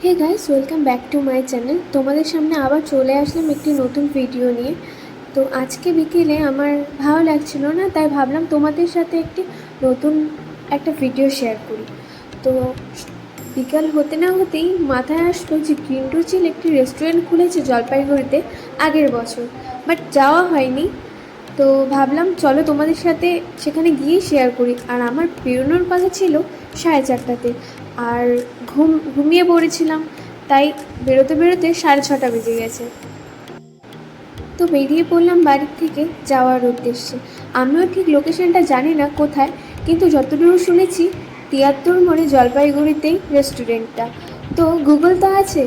Hey guys, welcome back to my channel. তোমাদের সামনে আবার চলে আসলাম একটি নতুন ভিডিও নিয়ে। তো আজকে বিকেলে আমার ভালো লাগছিল না, তাই ভাবলাম তোমাদের সাথে একটি নতুন একটা ভিডিও শেয়ার করি। তো বিকাল হতে না হতেই মাথায় আসলো যে গ্রিন চিল একটি রেস্টুরেন্ট খুলেছে জলপাইগুড়িতে আগের বছর, বাট যাওয়া হয়নি। তো ভাবলাম চলো তোমাদের সাথে সেখানে গিয়ে শেয়ার করি। আর আমার বেরোনোর কথা ছিল 4:30টাতে, আর ঘুমিয়ে পড়েছিলাম, তাই বেরোতে বেরোতে 6:30 বেজে গেছে। তো বেরিয়ে পড়লাম বাড়ির থেকে যাওয়ার উদ্দেশ্যে। আমিও ঠিক লোকেশনটা জানি না কোথায়, কিন্তু যতদূর শুনেছি 73 মোড়ে জলপাইগুড়িতেই রেস্টুরেন্টটা। তো গুগল তো আছে,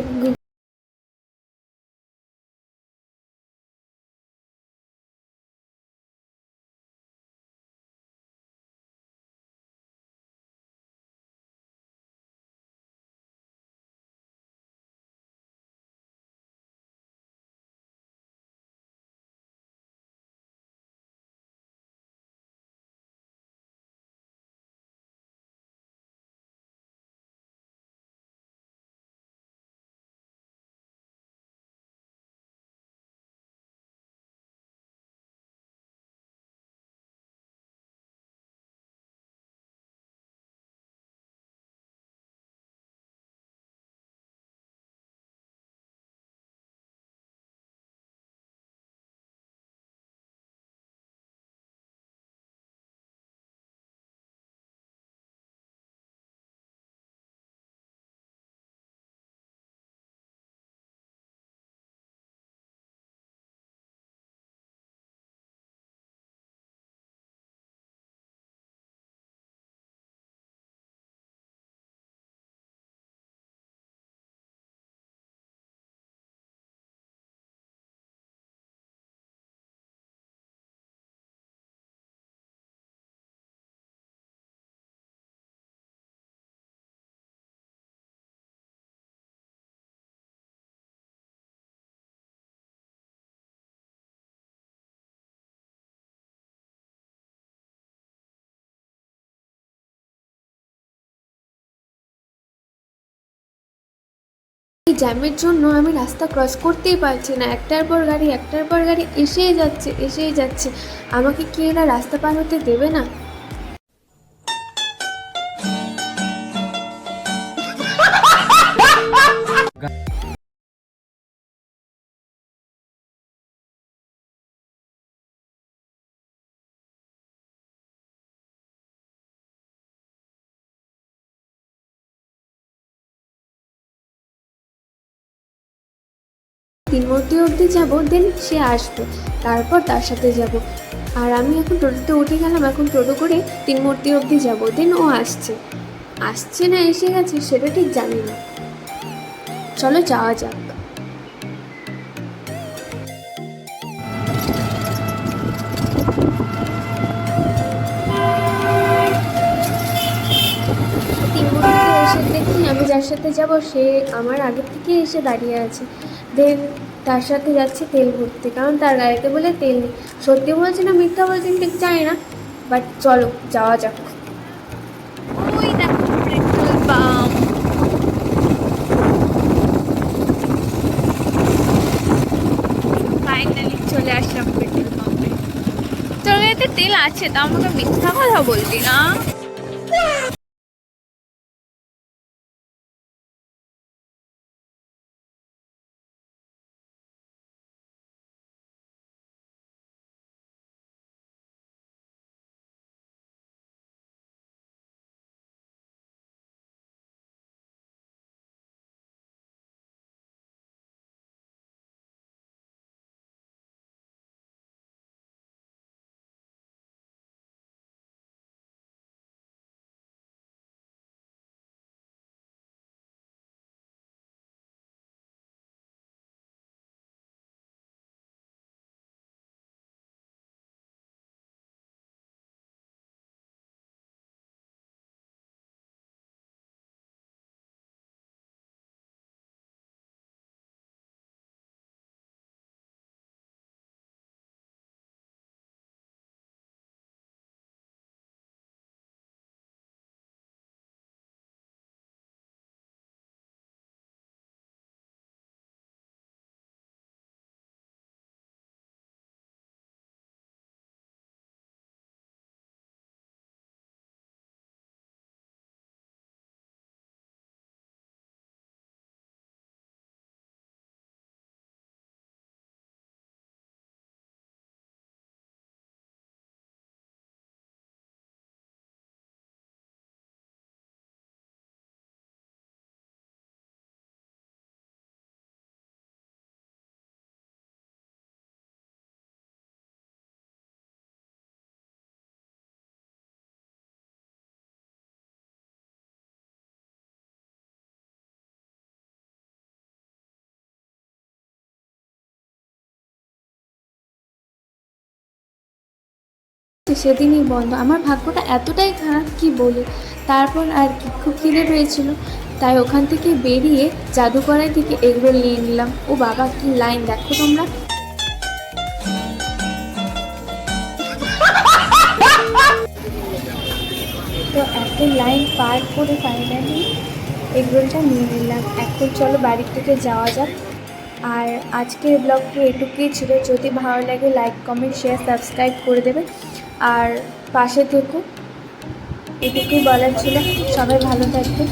এই জ্যামের জন্য আমি রাস্তা ক্রস করতেই পারছি না। একটার পর গাড়ি এসেই যাচ্ছে। আমাকে কি এরা রাস্তা পার হতে দেবে না? 3 অবধি যাব, দেন সে আসবে, তারপর তার সাথে যাব। আর আমি এখন টোটোতে উঠে গেলাম, এখন টোটো করে 3 অবধি যাব, দেন ও আসছে। আসছে না এসে গেছে সেটা ঠিক জানি না। চলো যাওয়া যাক। 3 এসে দেখি আমি যার সাথে যাব সে আমার আগে থেকে এসে দাঁড়িয়ে আছে। দেন তার সাথে যাচ্ছি তেল ভরতে, কারণ তার গাড়িতে বলে তেল নেই। সত্যি বলছি না মিথ্যা বলছি ঠিক জানি না, বাট চলো যাওয়া যাক। ওই দেখো পেট্রোল পাম্প। ফাইনালি চলে আসলাম পেট্রোল পাম্পে। তোর গাড়িতে তেল আছে, তা আমাকে মিথ্যা কথা বলবি না। সেদিনই বন্ধ। আমার ভাগ্যটা এতটাই খারাপ কি বলি। তারপর আর কি খুব খিদে পেয়েছিল, তাই ওখান থেকে বেরিয়ে জাদুকরের থেকে এগরোল নিয়ে নিলাম। ও বাবা, কি লাইন দেখো তোমরা। তো এত লাইন পার করে ফাইনালি এগরোলটা নিয়ে নিলাম। এখন চলো বাড়ির থেকে যাওয়া যাক। আর আজকের ব্লগটি এটুকুই ছিল। যদি ভালো লাগে লাইক কমেন্ট শেয়ার সাবস্ক্রাইব করে দেবে আর পাশে থেকো, এটুকুই বলার ছিল। সবাই ভালো থাকবে।